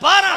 12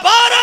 12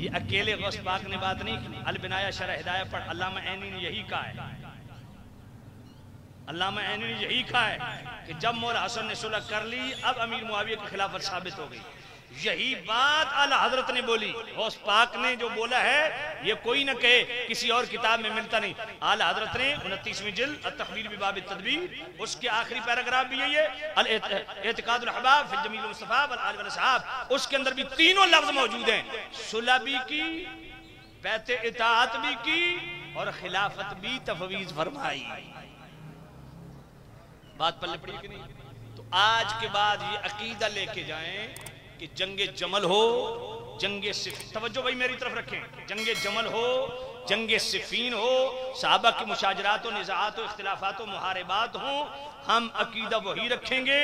یہ اکیلے غوث پاک نے بات نہیں کی، البنایہ شرح ہدایہ پڑھ، علامہ عینی نے یہی کہا ہے، علامہ عینی نے یہی کہا ہے کہ جب مولا حسن نے صلح کر لی اب امیر معاویہ کی خلافت ثابت ہو گئی۔ یہی بات اعلیٰ حضرت نے بولی، غوث پاک نے جو بولا ہے یہ کوئی نہ کہے، کسی اور کتاب میں ملتا نہیں۔ اعلیٰ حضرت نے 29ویں جلد التخبیر بباب التدبیر، اس کے آخری پیراگراف بھی یہی ہے، اعتقاد الحباب فی الجمیل المصطفیٰ والآل والاصحاب، اس کے اندر بھی تینوں لفظ موجود ہیں، صلح بھی کی، بیعت اطاعت بھی کی، اور خلافت بھی تفویض فرمائی۔ بات پلے پڑی کہ نہیں؟ تو آج کے بعد یہ عقیدہ لے کے جائیں کہ جنگ جمل ہو، جنگ صفین، توجہ بھائی میری طرف رکھیں، جنگ جمل ہو، جنگ صفین ہو، صحابہ کی مشاجرات و نزاعات و اختلافات و محاربات ہوں، ہم عقیدہ وہی رکھیں گے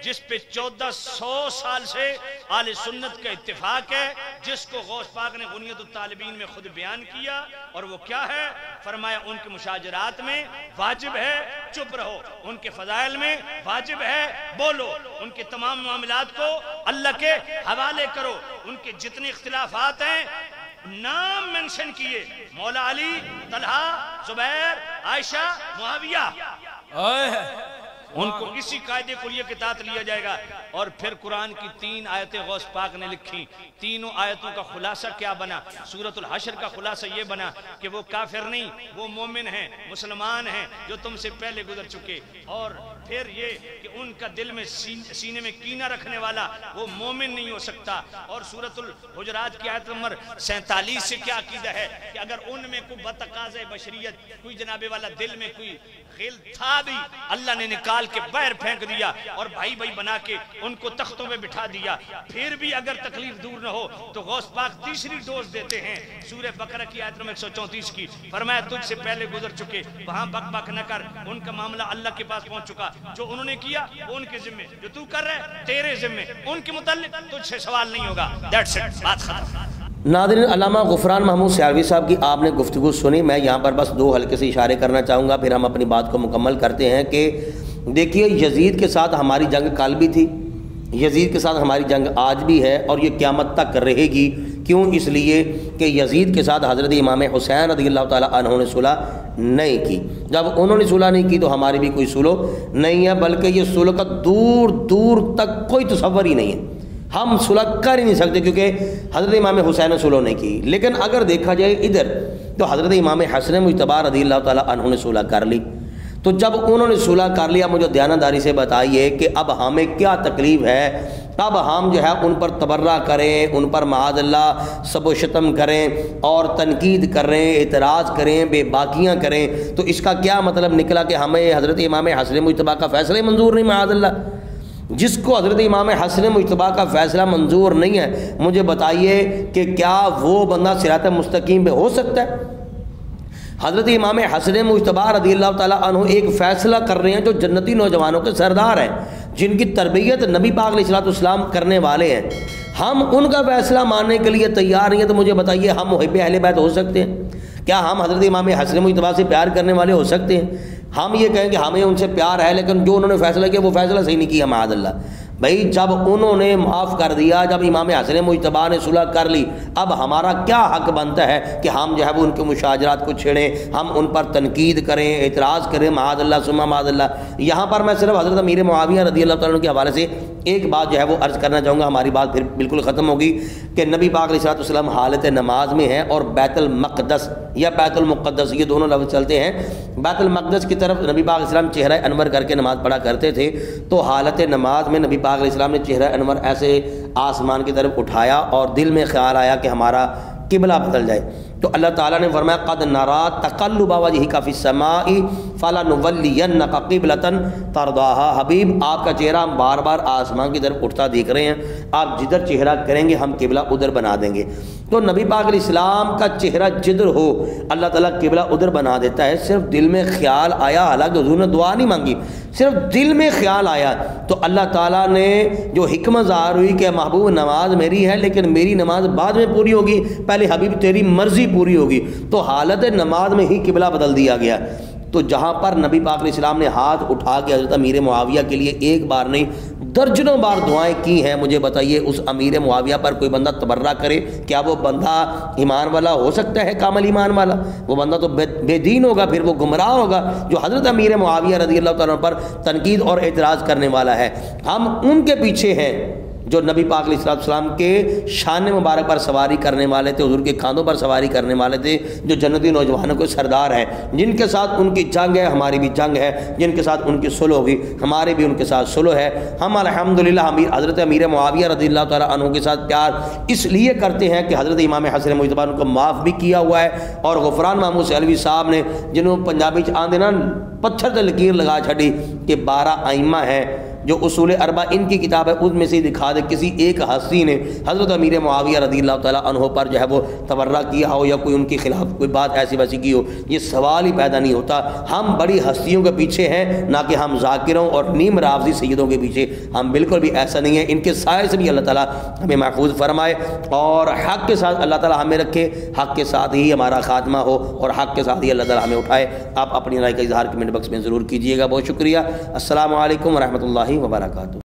جس پہ 1400 سال سے اہل سنت کا اتفاق ہے، جس کو غوث پاک نے غنیت الطالبین میں خود بیان کیا، اور وہ کیا ہے؟ فرمایا ان کے مشاجرات میں واجب ہے چپ رہو، ان کے فضائل میں واجب ہے بولو، ان کے تمام معاملات کو اللہ کے حوالے کرو، ان کے جتنے اختلافات ہیں نام منشن کیے، مولا علی، طلحہ، زبیر، عائشہ، معاویہ، ان کو اسی قاعدے کو لیے کتاب لیا جائے گا۔ اور پھر قرآن کی 3 آیتیں غوث پاک نے لکھی، تینوں آیتوں کا خلاصہ کیا بنا؟ سورۃ الحشر کا خلاصہ یہ بنا کہ وہ کافر نہیں، وہ مومن ہیں، مسلمان ہیں جو تم سے پہلے گزر چکے، اور پھر یہ کہ ان کا دل میں سینے میں کینہ رکھنے والا وہ مومن نہیں ہو سکتا۔ اور سورۃ الحجرات کی آیت نمبر 47 سے کیا عقیدہ ہے کہ اگر ان میں کوئی بتقاضۂ بشریت، کوئی جناب والا دل میں کوئی غل تھا بھی، اللہ نے نکال کے باہر پھینک دیا اور بھائی بھائی بنا کے ان کو تختوں میں بٹھا دیا۔ پھر بھی اگر تکلیف دور نہ ہو تو غوث پاک تیسری ڈوز دیتے ہیں، سورہ بقرہ کی آیت نمبر 134 کی، فرمایا تجھ سے پہلے گزر چکے، وہاں بک بک نہ کر، ان کا معاملہ اللہ کے پاس پہنچ چکا، جو انہوں نے کیا وہ ان کے ذمہ، جو تو کر رہے تیرے ذمہ، ان کے متعلق تجھ سے سوال نہیں ہوگا۔ That's it، بات ختم۔ ناظرین، علامہ غفران محمود سیالوی صاحب کی آپ نے گفتگو سنی، میں یہاں پر بس 2 ہلکے سے اشارے کرنا چاہوں گا، پھر ہم اپنی بات کو مکمل کرتے ہیں کہ دیکھیے یزید کے ساتھ ہماری جنگ کل بھی تھی، یزید کے ساتھ ہماری جنگ آج بھی ہے، اور یہ قیامت تک رہے گی۔ کیوں؟ اس لیے کہ یزید کے ساتھ حضرت امام حسین رضی اللہ تعالیٰ عنہ نے صلح نہیں کی، جب انہوں نے صلح نہیں کی تو ہماری بھی کوئی صلح نہیں ہے، بلکہ یہ صلح کا دور دور تک کوئی تصور ہی نہیں ہے، ہم صلح کر ہی نہیں سکتے کیونکہ حضرت امام حسین نے صلح نہیں کی۔ لیکن اگر دیکھا جائے ادھر تو حضرت امام حسن مجتبی رضی اللہ تعالیٰ عنہ نے صلح کر لی، تو جب انہوں نے صلح کر لیا مجھے دیانتداری سے بتائیے کہ اب ہمیں کیا تکلیف ہے؟ اب ہم جو ہے ان پر تبرہ کریں، ان پر معاذ اللہ سب و شتم کریں اور تنقید کریں، اعتراض کریں، بے باکیاں کریں، تو اس کا کیا مطلب نکلا کہ ہمیں حضرت امام حسن مجتبی کا فیصلہ منظور نہیں؟ معاذ اللہ، جس کو حضرت امام حسن مجتبی کا فیصلہ منظور نہیں ہے، مجھے بتائیے کہ کیا وہ بندہ صراط مستقیم پہ ہو سکتا ہے؟ حضرت امام حسن مجتبی رضی اللہ تعالیٰ عنہ ایک فیصلہ کر رہے ہیں جو جنتی نوجوانوں کے سردار ہیں، جن کی تربیت نبی پاک علیہ السلام کرنے والے ہیں، ہم ان کا فیصلہ ماننے کے لیے تیار نہیں ہیں، تو مجھے بتائیے ہم محب اہل بیت ہو سکتے ہیں؟ کیا ہم حضرت امام حسن مجتبی سے پیار کرنے والے ہو سکتے ہیں؟ ہم یہ کہیں کہ ہمیں ان سے پیار ہے لیکن جو انہوں نے فیصلہ کیا وہ فیصلہ صحیح نہیں کیا، معاذ اللہ۔ بھائی جب انہوں نے معاف کر دیا، جب امام حسن مجتبی نے صلح کر لی، اب ہمارا کیا حق بنتا ہے کہ ہم جو ہے وہ ان کے مشاجرات کو چھیڑیں، ہم ان پر تنقید کریں، اعتراض کریں، معاذ اللہ ثم معاذ اللہ۔ یہاں پر میں صرف حضرت امیر معاویہ رضی اللہ تعالیٰ عنہ کے حوالے سے ایک بات جو ہے وہ عرض کرنا چاہوں گا، ہماری بات پھر بالکل ختم ہوگی، کہ نبی پاک علیہ السلام حالت نماز میں ہیں اور بیت المقدس یا بیت المقدس یہ دونوں لفظ چلتے ہیں، بیت المقدس کی طرف نبی پاک علیہ السلام چہرہ انور کر کے نماز پڑھا کرتے تھے، تو حالت نماز میں نبی پاک علیہ السلام نے چہرہ انور ایسے آسمان کی طرف اٹھایا اور دل میں خیال آیا کہ ہمارا قبلہ بدل جائے، تو اللہ تعالیٰ نے فرمایا قد نرا تقلب وجہک فی السماء فلنولینک قبلۃ ترضاها، حبیب آپ کا چہرہ ہم بار بار آسمان کی طرف اٹھتا دیکھ رہے ہیں، آپ جدھر چہرہ کریں گے ہم قبلہ ادھر بنا دیں گے۔ تو نبی پاک علیہ السلام کا چہرہ جدھر ہو اللہ تعالیٰ قبلہ ادھر بنا دیتا ہے، صرف دل میں خیال آیا، حالانکہ حضور نے دعا نہیں مانگی، صرف دل میں خیال آیا، تو اللہ تعالیٰ نے جو حکمت ظاہر ہوئی کہ محبوب نماز میری ہے لیکن میری نماز بعد میں پوری ہوگی، پہلے حبیب تیری مرضی پوری ہوگی، تو حالت نماز میں ہی قبلہ بدل دیا گیا۔ تو جہاں پر نبی پاک علیہ السلام نے ہاتھ اٹھا کے حضرت امیر معاویہ کے لیے ایک بار نہیں درجنوں بار دعائیں کی ہیں، مجھے بتائیے اس امیر معاویہ پر کوئی بندہ تبرہ کرے، کیا وہ بندہ ایمان والا ہو سکتا ہے؟ کامل ایمان والا؟ وہ بندہ تو بے دین ہوگا، پھر وہ گمراہ ہوگا جو حضرت امیر معاویہ رضی اللہ تعالیٰ عنہ پر تنقید اور اعتراض کرنے والا ہے۔ ہم ان کے پیچھے ہیں جو نبی پاک علیہ السلام کے شان مبارک پر سواری کرنے والے تھے، حضور کے کاندھوں پر سواری کرنے والے تھے، جو جنتی نوجوانوں کے سردار ہیں، جن کے ساتھ ان کی جنگ ہے، ہماری بھی جنگ ہے، جن کے ساتھ ان کی صلح ہوگی ہمارے بھی ان کے ساتھ صلح ہے۔ ہم الحمدللہ حضرت امیر معاویہ رضی اللہ تعالیٰ عنہ کے ساتھ پیار اس لیے کرتے ہیں کہ حضرت امام حسن مجتبیٰ کو معاف بھی کیا ہوا ہے، اور غفران محمود سہلوی صاحب نے جنہوں پنجابی آندے نا پتھر تے لکیر لگا چھڑی کہ 12 ائمہ ہیں، جو اصول اربع ان کی کتاب ہے، اس میں سے دکھا دے کسی ایک ہستی نے حضرت امیر معاویہ رضی اللہ تعالیٰ عنہ پر جو ہے وہ تبرہ کیا ہو یا کوئی ان کے خلاف کوئی بات ایسی ویسی کی ہو، یہ سوال ہی پیدا نہیں ہوتا۔ ہم بڑی ہستیوں کے پیچھے ہیں، نہ کہ ہم ذاکروں اور نیم رافضی سیدوں کے پیچھے، ہم بالکل بھی ایسا نہیں ہے۔ ان کے سائے سے بھی اللہ تعالیٰ ہمیں محفوظ فرمائے اور حق کے ساتھ اللہ تعالیٰ ہمیں رکھے، حق کے ساتھ ہی ہمارا خاتمہ ہو اور حق کے ساتھ ہی اللہ تعالیٰ ہمیں اٹھائے۔ آپ اپنی رائے کا اظہار کمنٹ باکس میں ضرور کیجیے گا۔ بہت شکریہ۔ السلام علیکم ورحمۃ اللہ وبرکاتہ۔